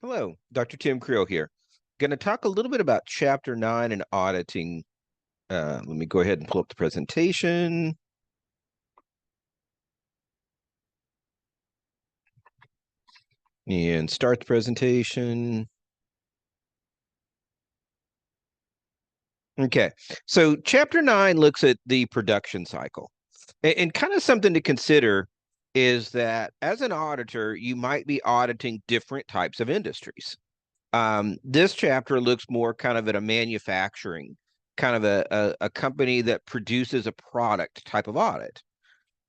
Hello, Dr. Tim Creel here. Going to talk a little bit about Chapter 9 in auditing. Let me go ahead and pull up the presentation. And start the presentation. Okay, so Chapter 9 looks at the production cycle. And kind of something to consider is that as an auditor, you might be auditing different types of industries. This chapter looks more kind of at a manufacturing, kind of a company that produces a product type of audit.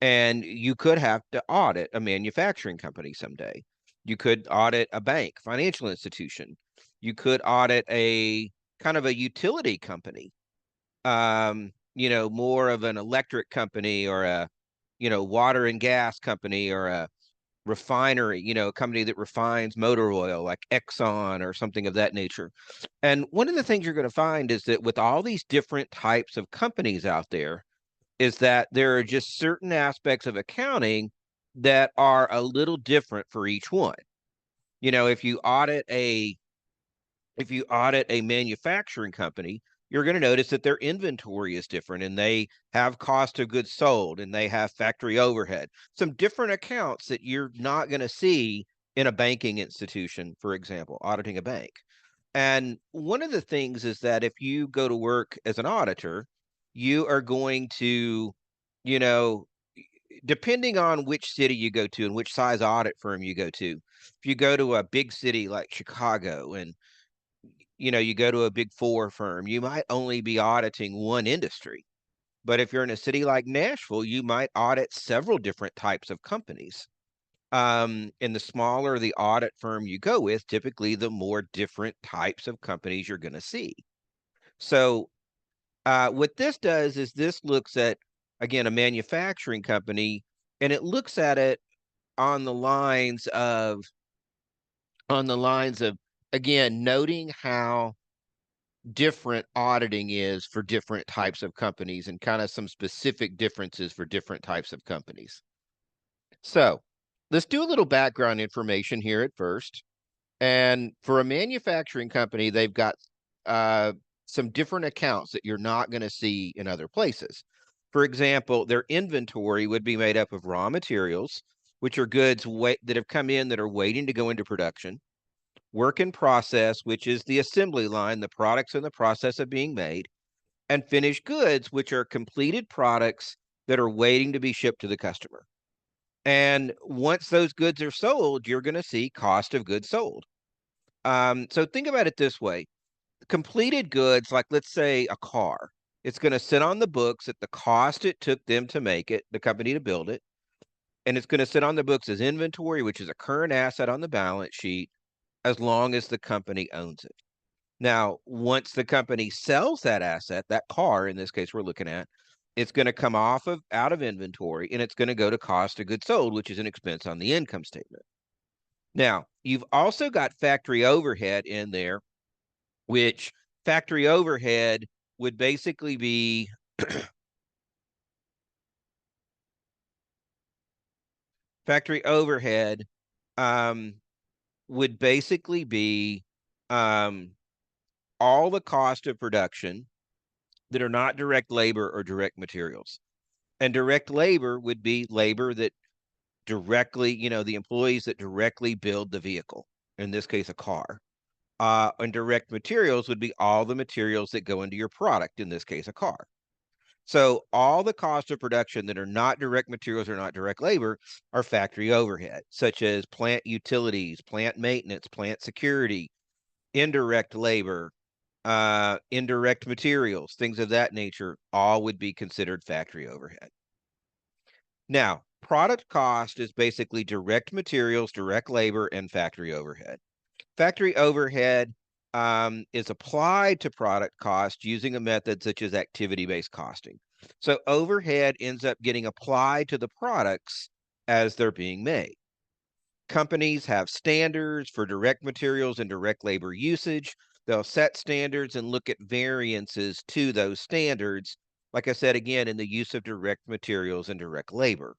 And you could have to audit a manufacturing company someday. You could audit a bank, financial institution. You could audit a kind of a utility company, more of an electric company or a, water and gas company or a refinery, a company that refines motor oil like Exxon or something of that nature. And one of the things you're going to find is that with all these different types of companies out there, is that there are just certain aspects of accounting that are a little different for each one. If you audit a manufacturing company, you're going to notice that their inventory is different and they have cost of goods sold and they have factory overhead, some different accounts that you're not going to see in a banking institution, for example, auditing a bank. And one of the things is that if you go to work as an auditor, you are going to, you know, depending on which city you go to and which size audit firm you go to, if you go to a big city like Chicago and you go to a big four firm, you might only be auditing one industry. But if you're in a city like Nashville, you might audit several different types of companies. And the smaller the audit firm you go with, typically the more different types of companies you're going to see. So what this does is this looks at, again, a manufacturing company, and it looks at it on the lines of, on the lines of, again, noting how different auditing is for different types of companies and kind of some specific differences for different types of companies. So let's do a little background information here at first. And for a manufacturing company, they've got some different accounts that you're not going to see in other places. For example, their inventory would be made up of raw materials, which are goods that have come in that are waiting to go into production. Work in process, which is the assembly line, the products in the process of being made. And finished goods, which are completed products that are waiting to be shipped to the customer. And once those goods are sold, you're going to see cost of goods sold. So think about it this way. Completed goods, like let's say a car, it's going to sit on the books at the cost it took them to make it, the company to build it. And it's going to sit on the books as inventory, which is a current asset on the balance sheet, as long as the company owns it. Now, once the company sells that asset, that car, in this case we're looking at, it's going to come out of inventory and it's going to go to cost of goods sold, which is an expense on the income statement. Now, you've also got factory overhead in there, which factory overhead would basically be factory overhead um, would basically be um, all the cost of production that are not direct labor or direct materials. And direct labor would be labor that directly, the employees that directly build the vehicle, in this case, a car. And direct materials would be all the materials that go into your product, in this case, a car. So all the costs of production that are not direct materials or not direct labor are factory overhead, such as plant utilities, plant maintenance, plant security, indirect labor, indirect materials, things of that nature, all would be considered factory overhead. Now, product cost is basically direct materials, direct labor, and factory overhead. Factory overhead is applied to product cost using a method such as activity-based costing. So overhead ends up getting applied to the products as they're being made. Companies have standards for direct materials and direct labor usage. They'll set standards and look at variances to those standards. Like I said, again, in the use of direct materials and direct labor.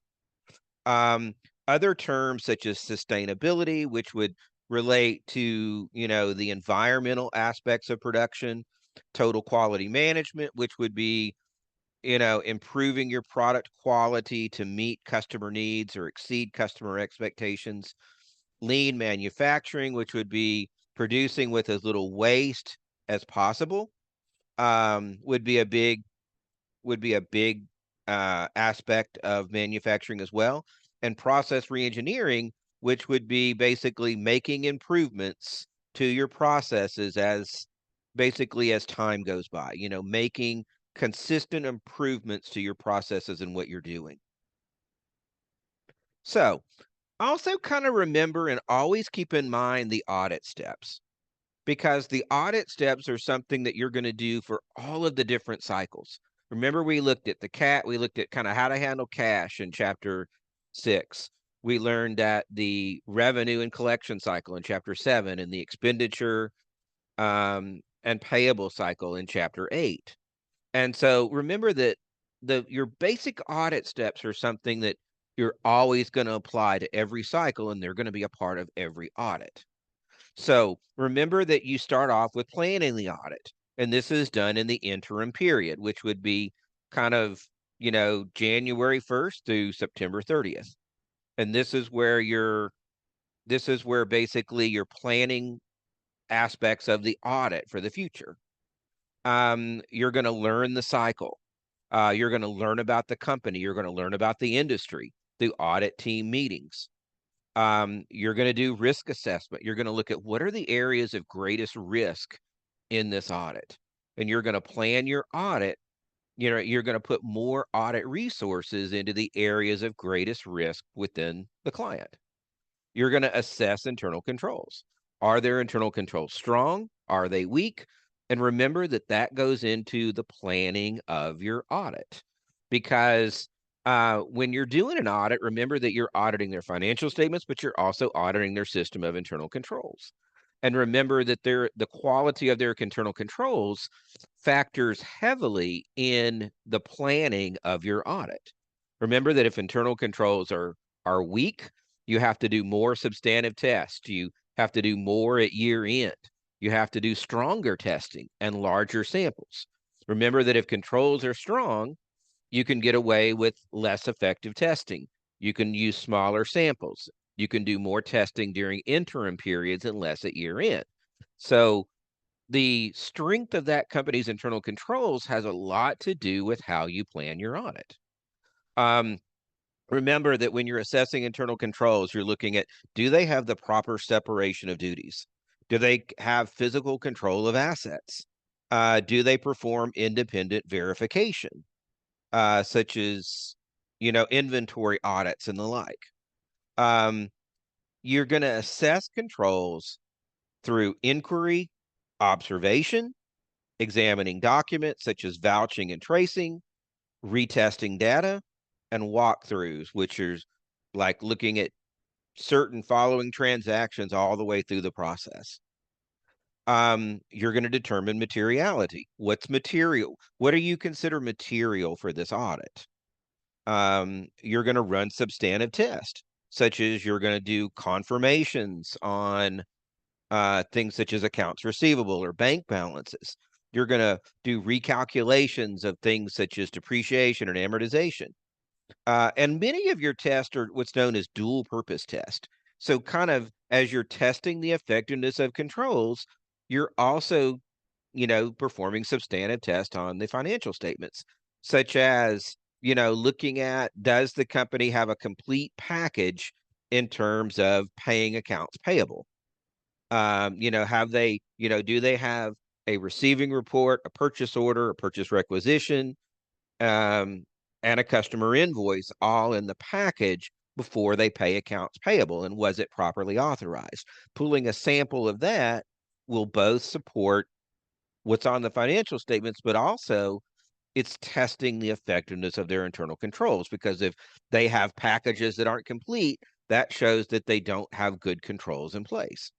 Um, Other terms such as sustainability, which would relate to, the environmental aspects of production, total quality management, which would be, improving your product quality to meet customer needs or exceed customer expectations, lean manufacturing, which would be producing with as little waste as possible, would be a big aspect of manufacturing as well, and process reengineering, which would be basically making improvements to your processes as basically as time goes by. Making consistent improvements to your processes and what you're doing. So also kind of remember and always keep in mind the audit steps, because the audit steps are something that you're going to do for all of the different cycles. Remember, we looked at kind of how to handle cash in chapter 6. We learned that the revenue and collection cycle in chapter 7, and the expenditure and payable cycle in chapter 8. And so remember that your basic audit steps are something that you're always going to apply to every cycle, and they're going to be a part of every audit. So remember that you start off with planning the audit, and this is done in the interim period, which would be kind of, January 1st through September 30th. And this is where basically you're planning aspects of the audit for the future. You're going to learn the cycle. You're going to learn about the company. You're going to learn about the industry through audit team meetings. You're going to do risk assessment. You're going to look at what are the areas of greatest risk in this audit. And you're going to plan your audit. You're going to put more audit resources into the areas of greatest risk within the client. You're going to assess internal controls. Are their internal controls strong? Are they weak? And remember that that goes into the planning of your audit, because when you're doing an audit, remember that you're auditing their financial statements, but you're also auditing their system of internal controls. And remember that the quality of their internal controls factors heavily in the planning of your audit. Remember that if internal controls are weak, you have to do more substantive tests. You have to do more at year end. You have to do stronger testing and larger samples. Remember that if controls are strong, you can get away with less effective testing. You can use smaller samples. You can do more testing during interim periods and less at year end. So the strength of that company's internal controls has a lot to do with how you plan your audit. Remember that when you're assessing internal controls, you're looking at, do they have the proper separation of duties? Do they have physical control of assets? Do they perform independent verification, such as, inventory audits and the like? Um, you're going to assess controls through inquiry, observation, examining documents such as vouching and tracing, retesting data, and walkthroughs, which are like looking at certain following transactions all the way through the process. You're going to determine materiality. What's material? What do you consider material for this audit? You're going to run substantive tests, such as you're going to do confirmations on things such as accounts receivable or bank balances. You're going to do recalculations of things such as depreciation and amortization. And many of your tests are what's known as dual purpose test. So kind of as you're testing the effectiveness of controls, you're also, performing substantive tests on the financial statements, such as, looking at, does the company have a complete package in terms of paying accounts payable? Have they, do they have a receiving report, a purchase order, a purchase requisition, um, and a customer invoice all in the package before they pay accounts payable? And was it properly authorized? Pulling a sample of that will both support what's on the financial statements, but also it's testing the effectiveness of their internal controls, because if they have packages that aren't complete, that shows that they don't have good controls in place.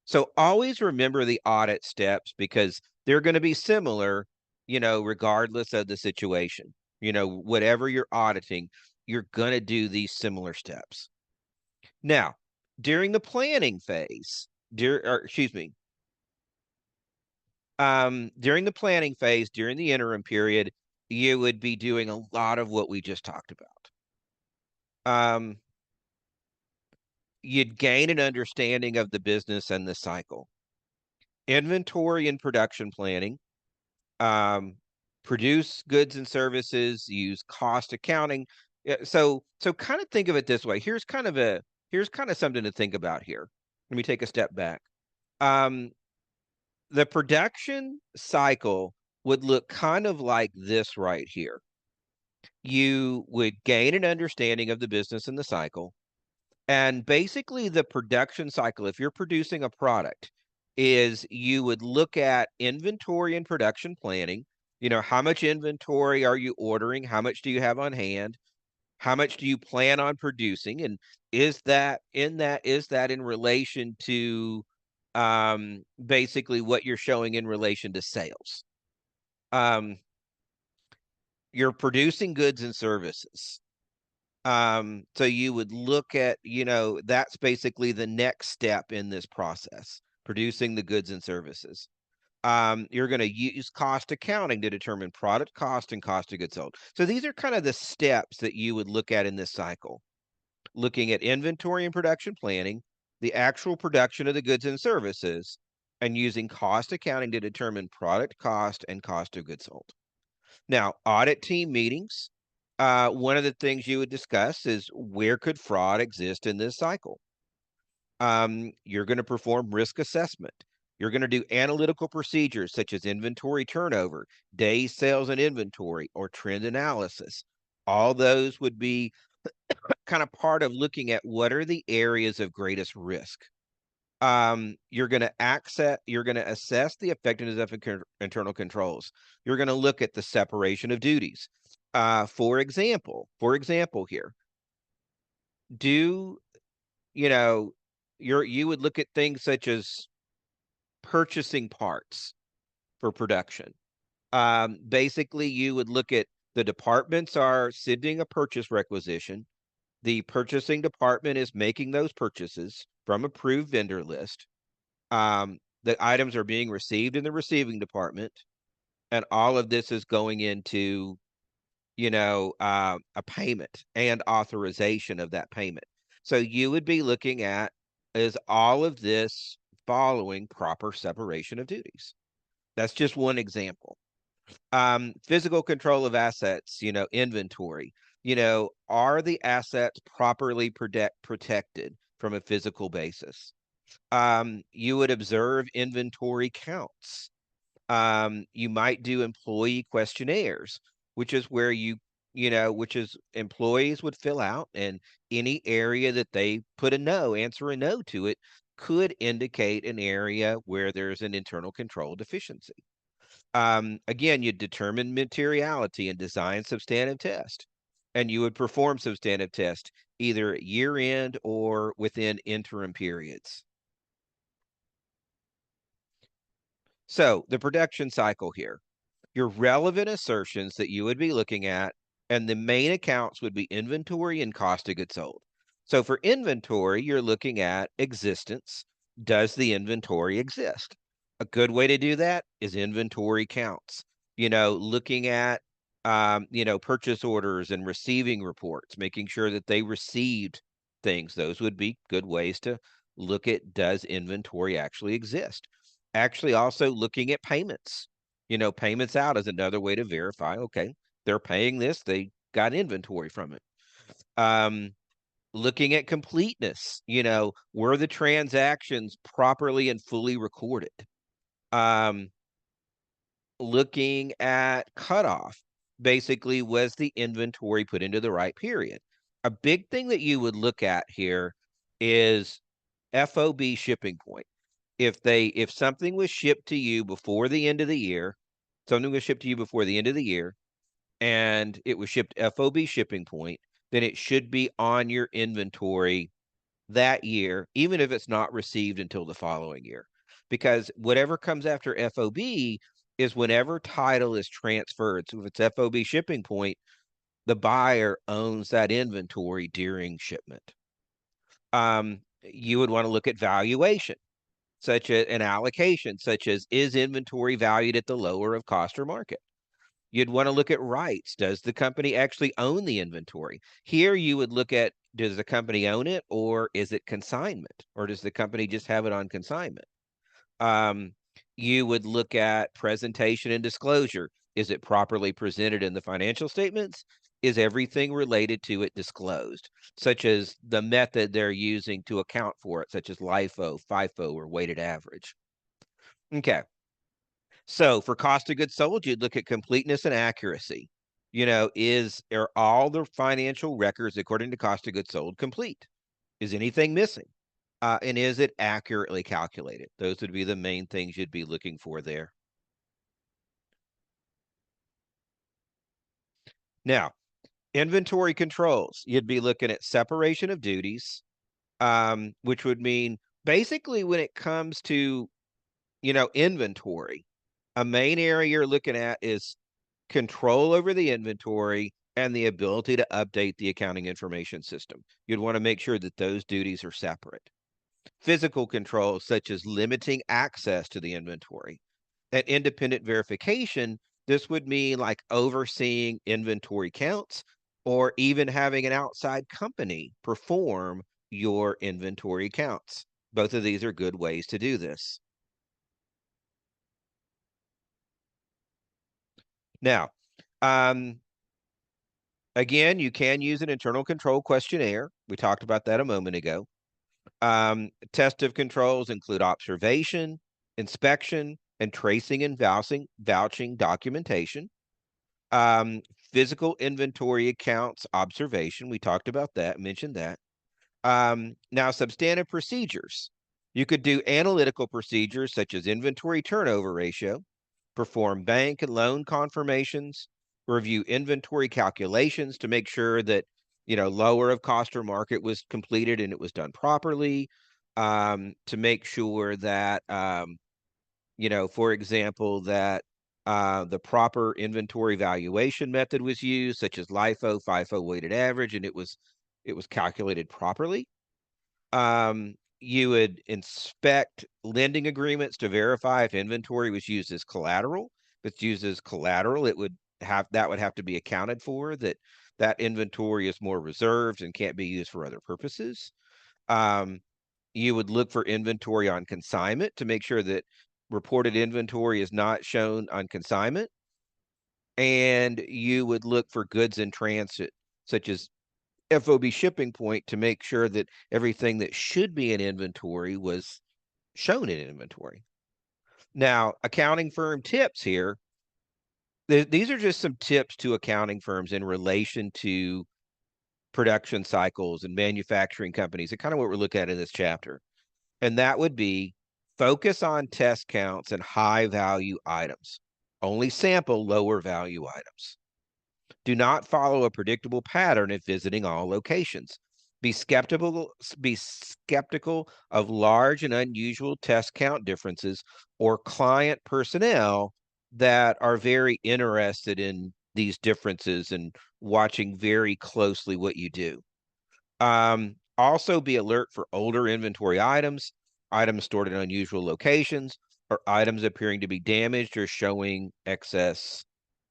So always remember the audit steps, because they're going to be similar, regardless of the situation. Whatever you're auditing, you're going to do these similar steps. Now, during the planning phase, during the planning phase, during the interim period, you would be doing a lot of what we just talked about. Um, you'd gain an understanding of the business and the cycle. Inventory and production planning, um, produce goods and services, use cost accounting. Yeah, so kind of think of it this way. Here's kind of something to think about here. Let me take a step back. Um, the production cycle would look kind of like this right here. You would gain an understanding of the business and the cycle. And basically, the production cycle, if you're producing a product, is you would look at inventory and production planning. You know, how much inventory are you ordering? How much do you have on hand? How much do you plan on producing? And is that in relation to basically what you're showing in relation to sales? Um, you're producing goods and services. So you would look at, that's basically the next step in this process, producing the goods and services. You're going to use cost accounting to determine product cost and cost of goods sold. So these are kind of the steps that you would look at in this cycle, looking at inventory and production planning, the actual production of the goods and services, and using cost accounting to determine product cost and cost of goods sold. Now, audit team meetings. One of the things you would discuss is where could fraud exist in this cycle? You're going to perform risk assessment. You're going to do analytical procedures such as inventory turnover, days sales and inventory, or trend analysis. All those would be kind of part of looking at what are the areas of greatest risk. You're going to assess the effectiveness of internal controls. You're going to look at the separation of duties. For example here, do you know you would look at things such as purchasing parts for production. Basically, you would look at the departments are sending a purchase requisition. The purchasing department is making those purchases from approved vendor list. The items are being received in the receiving department, and all of this is going into, a payment and authorization of that payment. So you would be looking at, is all of this following proper separation of duties? That's just one example. Physical control of assets, inventory. Are the assets properly protected from a physical basis? You would observe inventory counts. You might do employee questionnaires, which is where which is employees would fill out, and any area that they answer a no to it could indicate an area where there's an internal control deficiency. Again, you determine materiality and design substantive test, and you would perform substantive test either at year end or within interim periods. So the production cycle here, your relevant assertions that you would be looking at, and the main accounts would be inventory and cost of goods sold. So for inventory, you're looking at existence. Does the inventory exist? A good way to do that is inventory counts. Looking at purchase orders and receiving reports, making sure that they received things. Those would be good ways to look at, does inventory actually exist? Actually, also looking at payments. Payments out is another way to verify, okay, they're paying this, they got inventory from it. Looking at completeness, were the transactions properly and fully recorded? Um, looking at cutoff, basically, was the inventory put into the right period? A big thing that you would look at here is FOB shipping point. If something was shipped to you before the end of the year, something was shipped to you before the end of the year, and it was shipped FOB shipping point, then it should be on your inventory that year, even if it's not received until the following year. Because whatever comes after FOB is whenever title is transferred. So if it's FOB shipping point, the buyer owns that inventory during shipment. You would want to look at valuation, such as an allocation, such as is inventory valued at the lower of cost or market? You'd want to look at rights. Does the company actually own the inventory? Here you would look at, does the company own it, or is it consignment, or does the company just have it on consignment? Um, you would look at presentation and disclosure. Is it properly presented in the financial statements? Is everything related to it disclosed, such as the method they're using to account for it, such as LIFO, FIFO, or weighted average? Okay. So for cost of goods sold, you'd look at completeness and accuracy. Are all the financial records according to cost of goods sold complete? Is anything missing? And is it accurately calculated? Those would be the main things you'd be looking for there. Now, inventory controls, you'd be looking at separation of duties, which would mean basically when it comes to, inventory, a main area you're looking at is control over the inventory and the ability to update the accounting information system. You'd want to make sure that those duties are separate. Physical controls, such as limiting access to the inventory. At independent verification, this would mean like overseeing inventory counts or even having an outside company perform your inventory counts. Both of these are good ways to do this. Now, um, again, you can use an internal control questionnaire. We talked about that a moment ago. Test of controls include observation, inspection, and tracing and vouching documentation. Um, Physical inventory accounts observation. We talked about that, mentioned that. Now, substantive procedures. You could do analytical procedures such as inventory turnover ratio, perform bank and loan confirmations, review inventory calculations to make sure that, lower of cost or market was completed and it was done properly, to make sure that, for example, that the proper inventory valuation method was used, such as LIFO, FIFO weighted average, and it was calculated properly. You would inspect lending agreements to verify if inventory was used as collateral. If it's used as collateral, that would have to be accounted for, that inventory is more reserved and can't be used for other purposes. Um, you would look for inventory on consignment to make sure that reported inventory is not shown on consignment. And you would look for goods in transit, such as FOB shipping point, to make sure that everything that should be in inventory was shown in inventory. Now, accounting firm tips here. These are just some tips to accounting firms in relation to production cycles and manufacturing companies, and kind of what we're looking at in this chapter. And that would be focus on test counts and high value items. Only sample lower value items. Do not follow a predictable pattern if visiting all locations. Be skeptical of large and unusual test count differences or client personnel that are very interested in these differences and watching very closely what you do. Also be alert for older inventory items stored in unusual locations, or items appearing to be damaged or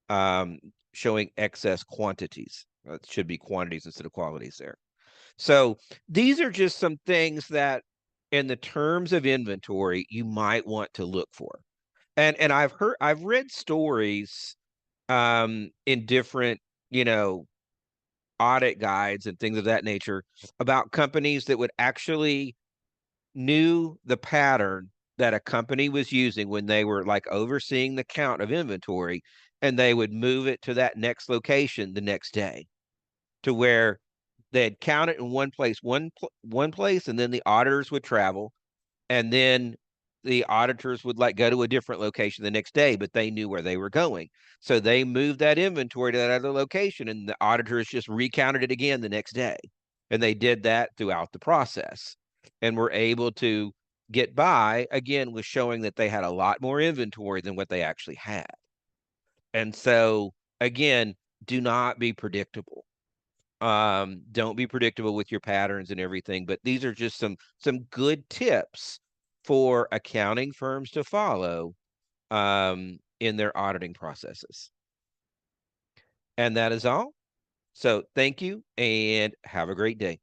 um, showing excess quantities. It should be quantities instead of qualities there. So these are just some things that, in the terms of inventory, you might want to look for. And I've read stories in different, audit guides and things of that nature about companies that would actually knew the pattern that a company was using when they were like overseeing the count of inventory, and they would move it to that next location the next day, to where they'd count it in one place, one place, and then the auditors would travel, and then the auditors would like go to a different location the next day, but they knew where they were going. So they moved that inventory to that other location, and the auditors just recounted it again the next day. And they did that throughout the process and were able to get by again with showing that they had a lot more inventory than what they actually had. And so, again, do not be predictable. Don't be predictable with your patterns and everything, but these are just some good tips for accounting firms to follow in their auditing processes. And that is all. So thank you and have a great day.